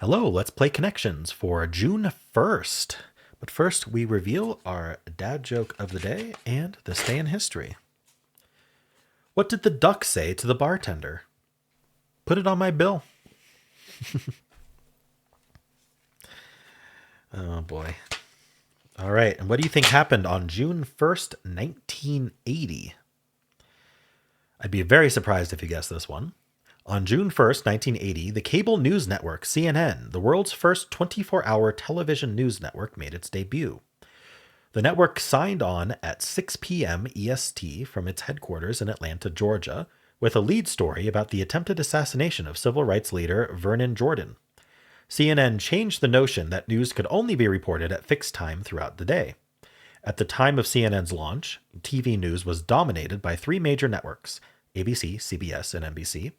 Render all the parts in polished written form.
Hello, let's play Connections for June 1st. But first, we reveal our dad joke of the day and this day in history. What did the duck say to the bartender? Put it on my bill. Oh boy. All right, and what do you think happened on June 1st, 1980? I'd be very surprised if you guessed this one. On June 1st, 1980, the cable news network CNN, the world's first 24-hour television news network, made its debut. The network signed on at 6 p.m. EST from its headquarters in Atlanta, Georgia, with a lead story about the attempted assassination of civil rights leader Vernon Jordan. CNN changed the notion that news could only be reported at fixed time throughout the day. At the time of CNN's launch, TV news was dominated by three major networks, ABC, CBS, and NBC,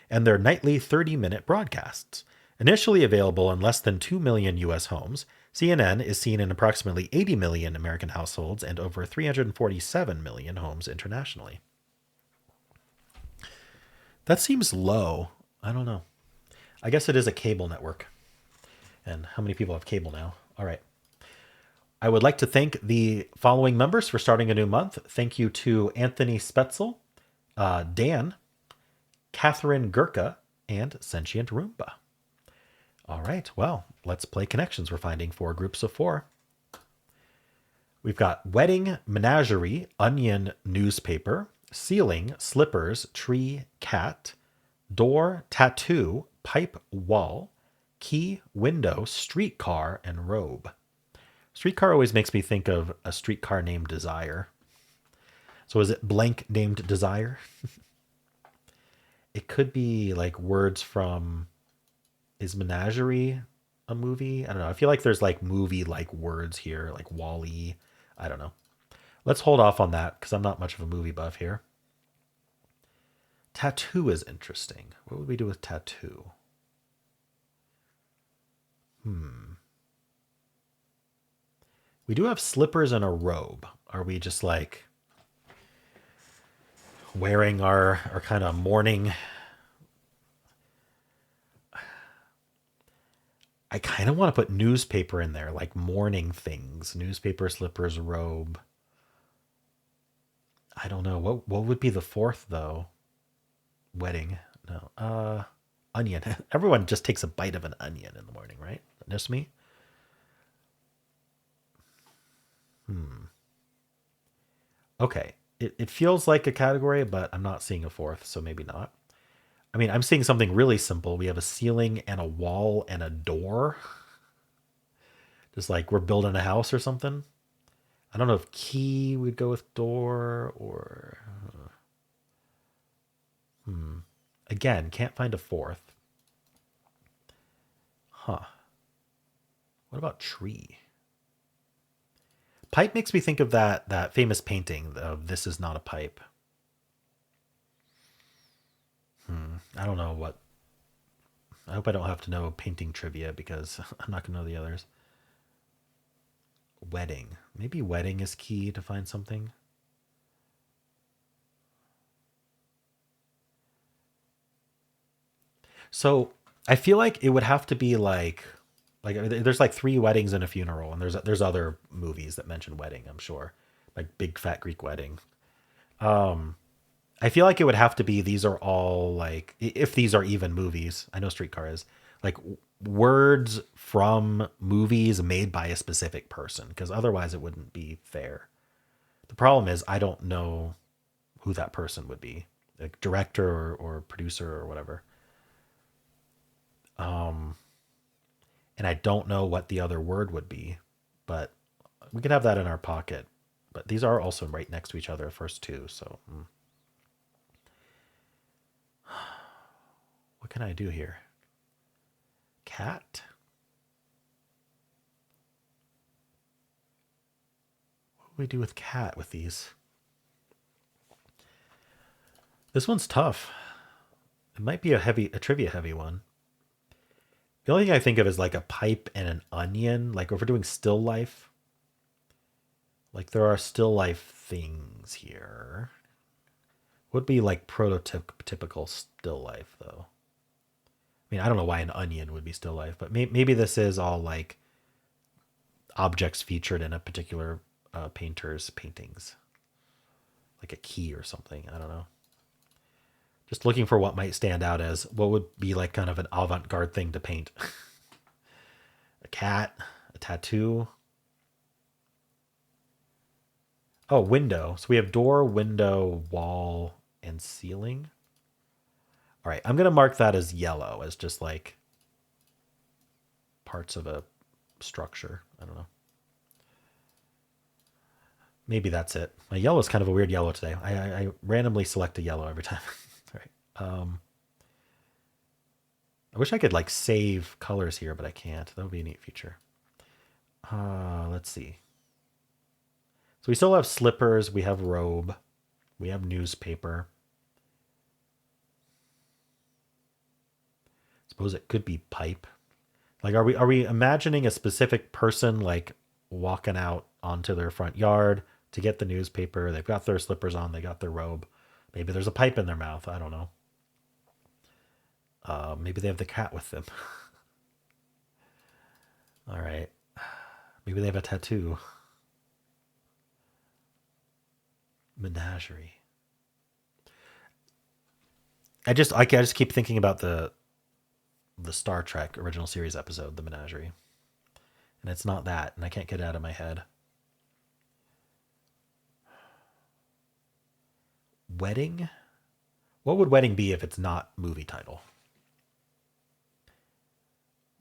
and their nightly 30-minute broadcasts. Initially available in less than 2 million U.S. homes, CNN is seen in approximately 80 million American households and over 347 million homes internationally. That seems low. I don't know. I guess it is a cable network. And how many people have cable now? All right. I would like to thank the following members for starting a new month. Thank you to Anthony Spetzel, Dan, Catherine Gurka, and Sentient Roomba. All right, well, let's play Connections. We're finding 4 groups of 4. We've got wedding, menagerie, onion, newspaper, ceiling, slippers, tree, cat, door, tattoo, pipe, wall, key, window, streetcar, and robe. Streetcar always makes me think of a streetcar named Desire. So is it blank named Desire? It could be like words from, is Menagerie a movie? I don't know. I feel like there's like movie like words here, like Wall-E. I don't know. Let's hold off on that because I'm not much of a movie buff here. Tattoo is interesting. What would we do with tattoo? We do have slippers and a robe. Are we just like wearing our kind of mourning? I kind of want to put newspaper in there, like mourning things. Newspaper, slippers, robe. I don't know. What would be the fourth though? Wedding. No. Onion. Everyone just takes a bite of an onion in the morning, right? Just me? Okay. It feels like a category, but I'm not seeing a fourth, so maybe not. I mean, I'm seeing something really simple. We have a ceiling and a wall and a door. Just like we're building a house or something. I don't know if key would go with door or. Again, can't find a fourth. Huh. What about tree? Pipe makes me think of that famous painting of "This is not a pipe." I don't know what. I hope I don't have to know painting trivia because I'm not gonna know the others. Wedding. Maybe wedding is key to find something. So I feel like it would have to be like there's like 3 weddings and a funeral, and there's other movies that mention wedding. I'm sure, like Big Fat Greek Wedding. I feel like it would have to be these are all like if these are even movies. I know Streetcar is like words from movies made by a specific person because otherwise it wouldn't be fair. The problem is I don't know who that person would be, like director or producer or whatever. And I don't know what the other word would be, but we could have that in our pocket. But these are also right next to each other, first two. So what can I do here? Cat? What do we do with cat with these? This one's tough. It might be a trivia heavy one. The only thing I think of is like a pipe and an onion. Like if we're doing still life, like there are still life things here. Would be like prototypical still life though. I mean, I don't know why an onion would be still life, but maybe this is all like objects featured in a particular painter's paintings, like a key or something. I don't know. Just looking for what might stand out as what would be like kind of an avant-garde thing to paint. A cat, a tattoo. Oh, window. So we have door, window, wall, and ceiling. All right, I'm going to mark that as yellow, as just like parts of a structure. I don't know. Maybe that's it. My yellow is kind of a weird yellow today. I randomly select a yellow every time. All right. I wish I could like save colors here, but I can't. That would be a neat feature. Let's see. So we still have slippers. We have robe. We have newspaper. Suppose it could be pipe. Like, are we imagining a specific person like walking out onto their front yard to get the newspaper? They've got their slippers on. They got their robe. Maybe there's a pipe in their mouth. I don't know. Maybe they have the cat with them. All right. Maybe they have a tattoo. Menagerie. I just keep thinking about the Star Trek original series episode, The Menagerie. And it's not that, and I can't get it out of my head. Wedding? What would wedding be if it's not movie title?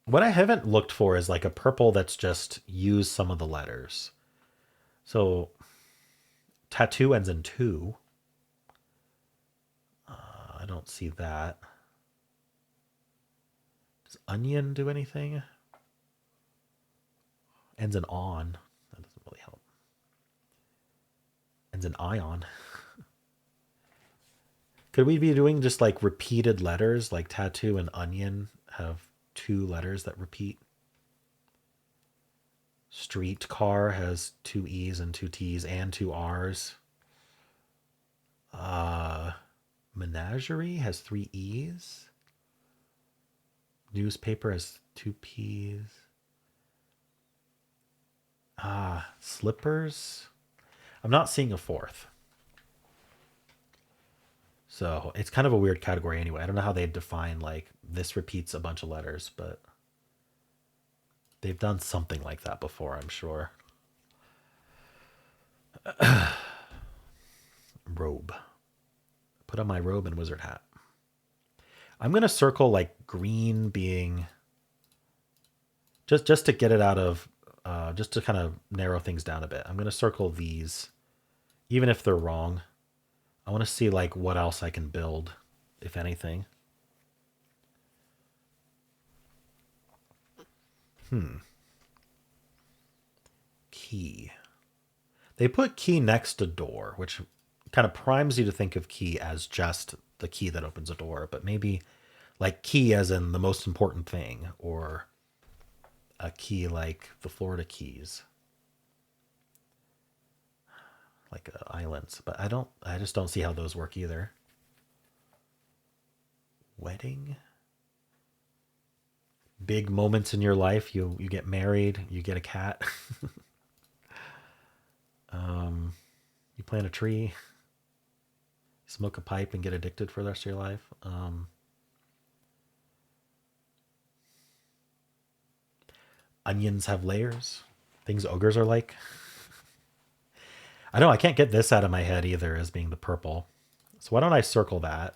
What I haven't looked for is like a purple that's just used some of the letters. So tattoo ends in two. I don't see that. Does onion do anything? Ends in on. That doesn't really help. Ends in ion. Could we be doing just like repeated letters, like tattoo and onion have two letters that repeat? Streetcar has two E's and two T's and two R's. Menagerie has three E's. Newspaper has two P's. Slippers. I'm not seeing a fourth. So it's kind of a weird category anyway. I don't know how they define like this repeats a bunch of letters, but they've done something like that before, I'm sure. Robe. Put on my robe and wizard hat. I'm going to circle like green being just to get it out of just to kind of narrow things down a bit. I'm going to circle these even if they're wrong. I want to see like what else I can build, if anything. Key. They put key next to door, which kind of primes you to think of key as just the key that opens a door, but maybe like key as in the most important thing, or a key like the Florida Keys, like islands. But I just don't see how those work either. Wedding. Big moments in your life. You get married, you get a cat. You plant a tree, smoke a pipe and get addicted for the rest of your life. Onions have layers. Things ogres are like. I know I can't get this out of my head either as being the purple. So why don't I circle that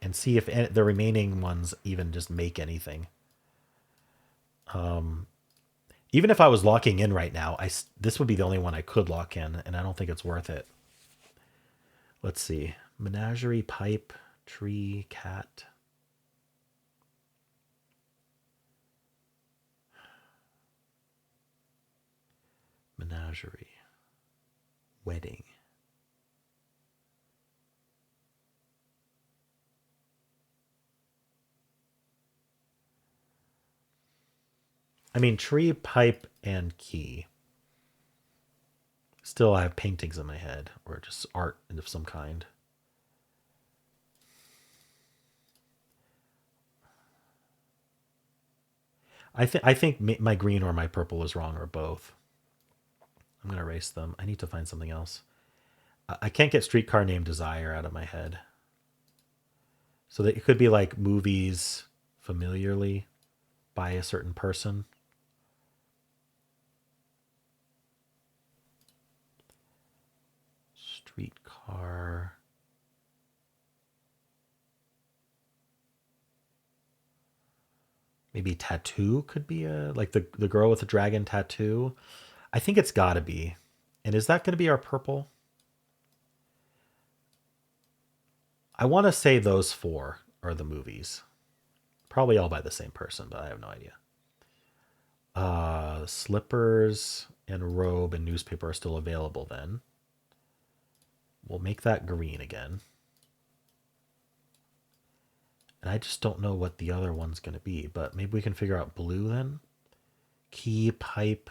and see if the remaining ones even just make anything. Even if I was locking in right now, this would be the only one I could lock in, and I don't think it's worth it. Let's see. Menagerie, pipe, tree, cat. Menagerie. Wedding. I mean, tree, pipe, and key. Still, I have paintings in my head, or just art of some kind. I think my green or my purple is wrong or both. I'm gonna erase them. I need to find something else. I can't get streetcar named Desire out of my head. So that it could be like movies familiarly by a certain person. Streetcar. Maybe tattoo could be a like the girl with the dragon tattoo. I think it's got to be. And is that going to be our purple? I want to say those four are the movies. Probably all by the same person, but I have no idea. Slippers and robe and newspaper are still available then. We'll make that green again. And I just don't know what the other one's going to be, but maybe we can figure out blue then. Key, pipe.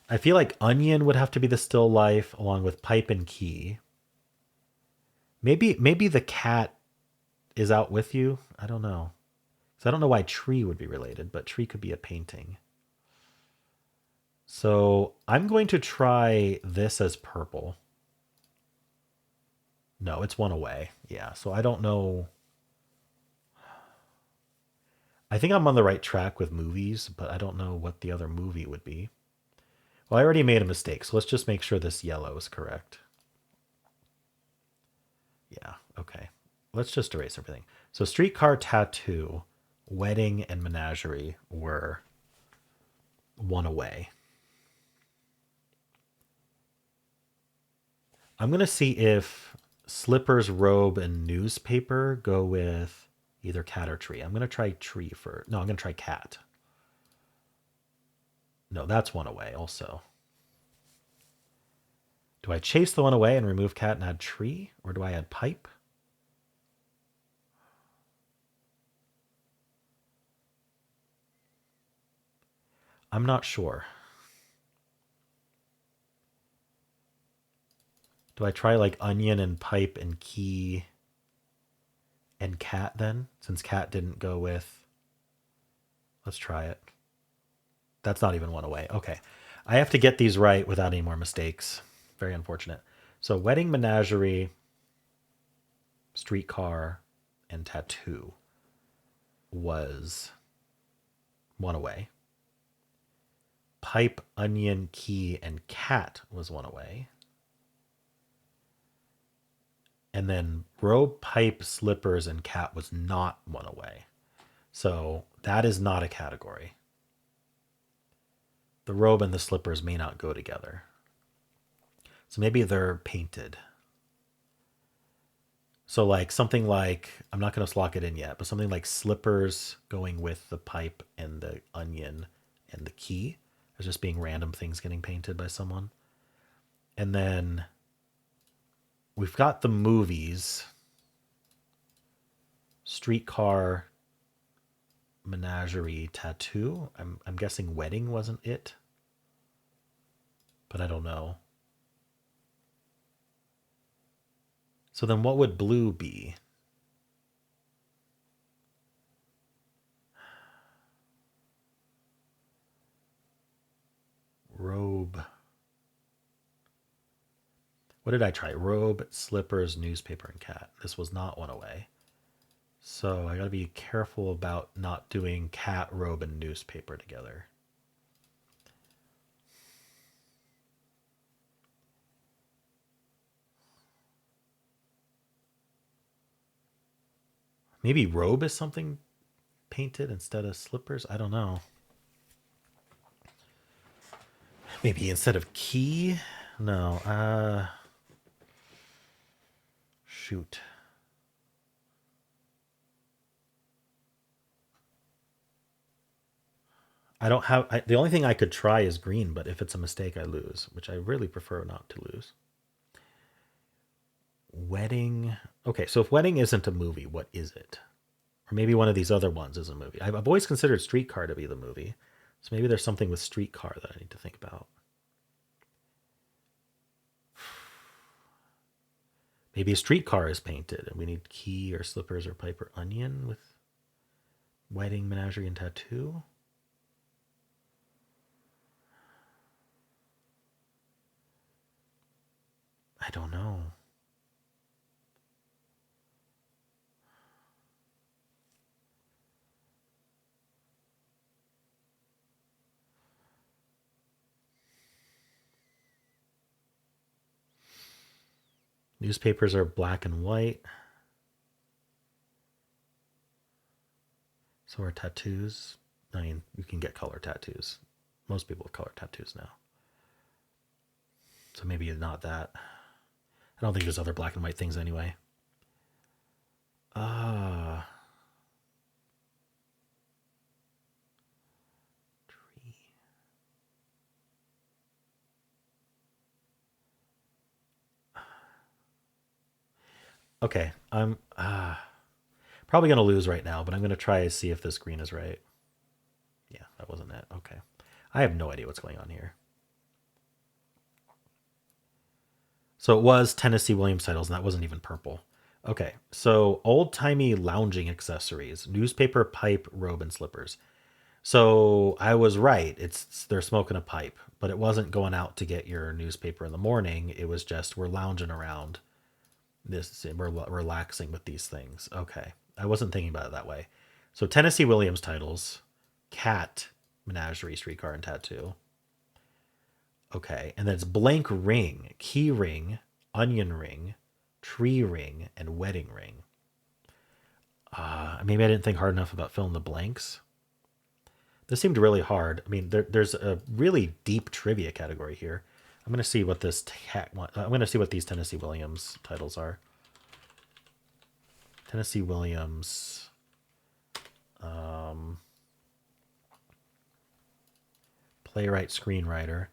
I feel like onion would have to be the still life along with pipe and key. Maybe the cat is out with you. I don't know. So I don't know why tree would be related, but tree could be a painting. So I'm going to try this as purple. No, it's one away. Yeah, so I don't know. I think I'm on the right track with movies, but I don't know what the other movie would be. Well, I already made a mistake, so let's just make sure this yellow is correct. Yeah, okay. Let's just erase everything. So streetcar tattoo, wedding, and menagerie were one away. I'm going to see if slippers, robe, and newspaper go with either cat or tree. I'm going to try tree first. No, I'm going to try cat. No, that's one away also. Do I chase the one away and remove cat and add tree? Or do I add pipe? I'm not sure. Do I try like onion and pipe and key and cat then? Since cat didn't go with. Let's try it. That's not even one away. Okay. I have to get these right without any more mistakes. Very unfortunate. So wedding, menagerie, streetcar, and tattoo was one away. Pipe, onion, key, and cat was one away. And then robe, pipe, slippers, and cat was not one away. So that is not a category. The robe and the slippers may not go together. So maybe they're painted. So like something like, I'm not going to lock it in yet, but something like slippers going with the pipe and the onion and the key as just being random things getting painted by someone. And then we've got the movies, streetcar, menagerie, tattoo. I'm guessing wedding wasn't it, but I don't know. So then what would blue be? Robe. What did I try? Robe, slippers, newspaper, and cat. This was not one away. So I got to be careful about not doing cat, robe, and newspaper together. Maybe robe is something painted instead of slippers. I don't know. Maybe instead of key. No. Shoot. I don't have. The only thing I could try is green, but if it's a mistake, I lose, which I really prefer not to lose. Wedding. Okay, so if wedding isn't a movie, what is it? Or maybe one of these other ones is a movie. I've always considered Streetcar to be the movie. So maybe there's something with Streetcar that I need to think about. Maybe a streetcar is painted and we need key or slippers or pipe or onion with. Wedding, menagerie, and tattoo. I don't know. Newspapers are black and white. So are tattoos. I mean, you can get color tattoos. Most people have color tattoos now. So maybe not that. I don't think there's other black and white things anyway. Tree. Okay, I'm probably going to lose right now, but I'm going to try to see if this green is right. Yeah, that wasn't it. Okay. I have no idea what's going on here. So it was Tennessee Williams titles, and that wasn't even purple. Okay, so old-timey lounging accessories, newspaper, pipe, robe, and slippers. So I was right. It's they're smoking a pipe, but it wasn't going out to get your newspaper in the morning. It was just we're lounging around we're relaxing with these things. Okay. I wasn't thinking about it that way. So Tennessee Williams titles, cat, menagerie, streetcar, and tattoo. Okay. And then it's blank ring, key ring, onion ring, tree ring, and wedding ring. Maybe I didn't think hard enough about filling the blanks. This seemed really hard. I mean, there's a really deep trivia category here. I'm going to see what I'm going to see what these Tennessee Williams titles are. Tennessee Williams. Playwright, screenwriter.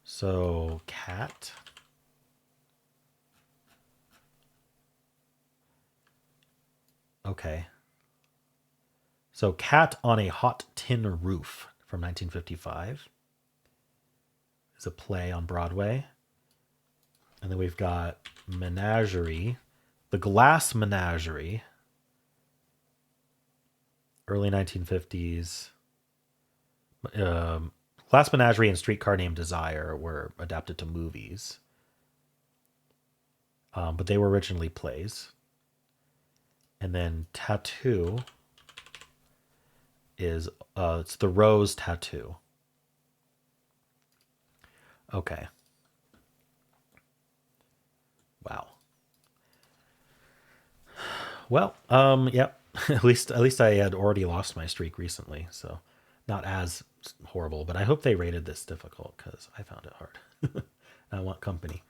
So, cat. Okay. So, Cat on a Hot Tin Roof from 1955 is a play on Broadway. And then we've got Menagerie, The Glass Menagerie, early 1950s. Glass Menagerie and Streetcar Named Desire were adapted to movies, but they were originally plays. And then Tattoo is it's The Rose Tattoo. Okay. Wow. Well, yep. At least I had already lost my streak recently, so not as horrible. But I hope they rated this difficult because I found it hard. I want company.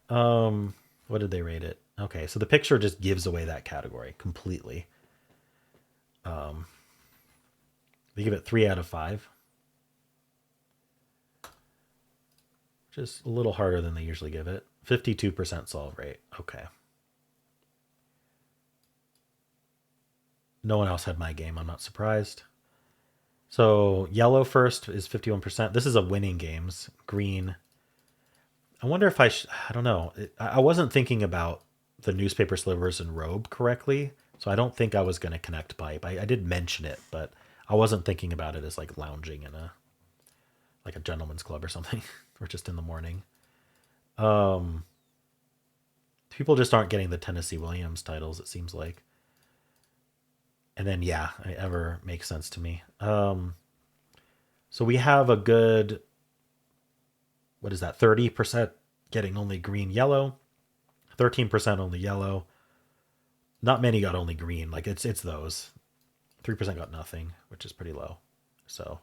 What did they rate it? Okay, so the picture just gives away that category completely. They give it 3 out of 5, which is a little harder than they usually give it. 52% solve rate. Okay. No one else had my game. I'm not surprised. So yellow first is 51%. This is a winning games. Green. I wonder if I don't know. I wasn't thinking about the newspaper slivers and robe correctly. So I don't think I was going to connect pipe. I did mention it, but I wasn't thinking about it as like lounging in like a gentleman's club or something, or just in the morning. People just aren't getting the Tennessee Williams titles, it seems like. And then, yeah, it ever makes sense to me. So we have a good, what is that? 30% getting only green, yellow, 13% only yellow. Not many got only green. Like it's those. 3% got nothing, which is pretty low. So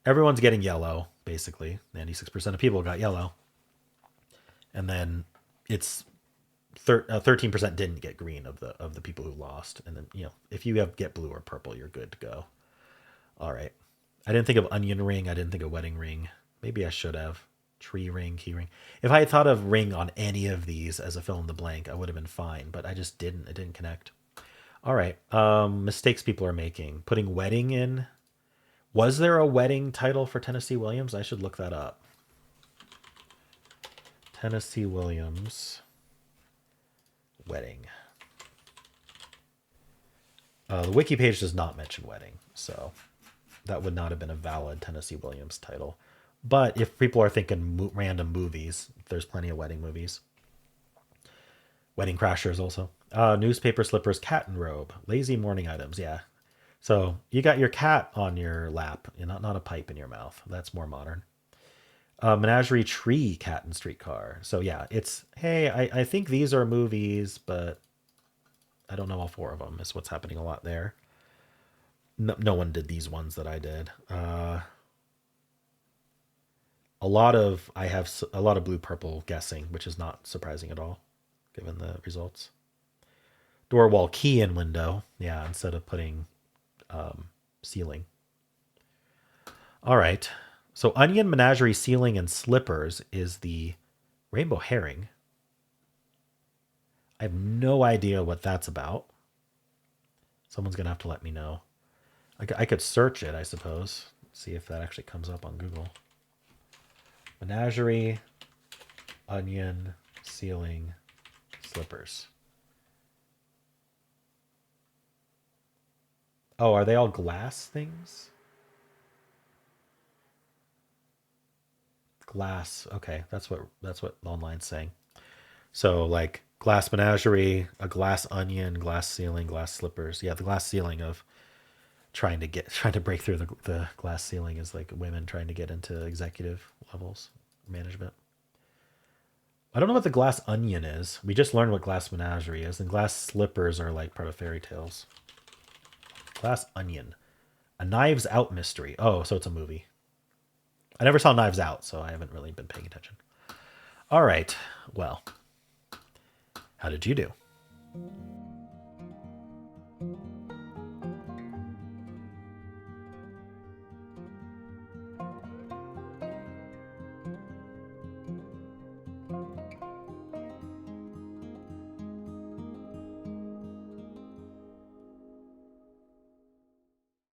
everyone's getting yellow, basically. 96% of people got yellow. And then it's 13% didn't get green of the people who lost. And then, if you get blue or purple, you're good to go. All right. I didn't think of onion ring. I didn't think of wedding ring. Maybe I should have. Tree ring, key ring. If I had thought of ring on any of these as a fill in the blank, I would have been fine, but I just didn't. It didn't connect. All right. Mistakes people are making. Putting wedding in. Was there a wedding title for Tennessee Williams? I should look that up. Tennessee Williams wedding. The wiki page does not mention wedding. So that would not have been a valid Tennessee Williams title. But if people are thinking random movies, there's plenty of wedding movies. Wedding Crashers also. Newspaper slippers, cat and robe, lazy morning items. Yeah. So you got your cat on your lap, not a pipe in your mouth. That's more modern. Menagerie tree, cat and streetcar. So yeah, it's hey, I think these are movies, but I don't know all four of them. Is what's happening a lot there. No one did these ones that I did. I have a lot of blue purple guessing, which is not surprising at all, given the results. Door wall key in window. Yeah, instead of putting ceiling. All right. So onion menagerie ceiling and slippers is the rainbow herring. I have no idea what that's about. Someone's gonna have to let me know. I could search it, I suppose. See if that actually comes up on Google. Menagerie, onion, ceiling, slippers. Oh, are they all glass things? Glass. Okay, that's what online's saying. So like glass menagerie, a glass onion, glass ceiling, glass slippers. Yeah, the glass ceiling of trying to break through the glass ceiling is like women trying to get into executive levels, management. I don't know what the glass onion is. We just learned what glass menagerie is, and glass slippers are like part of fairy tales. Glass onion, a Knives Out mystery. Oh, so it's a movie. I never saw Knives Out, so I haven't really been paying attention. All right. Well, how did you do?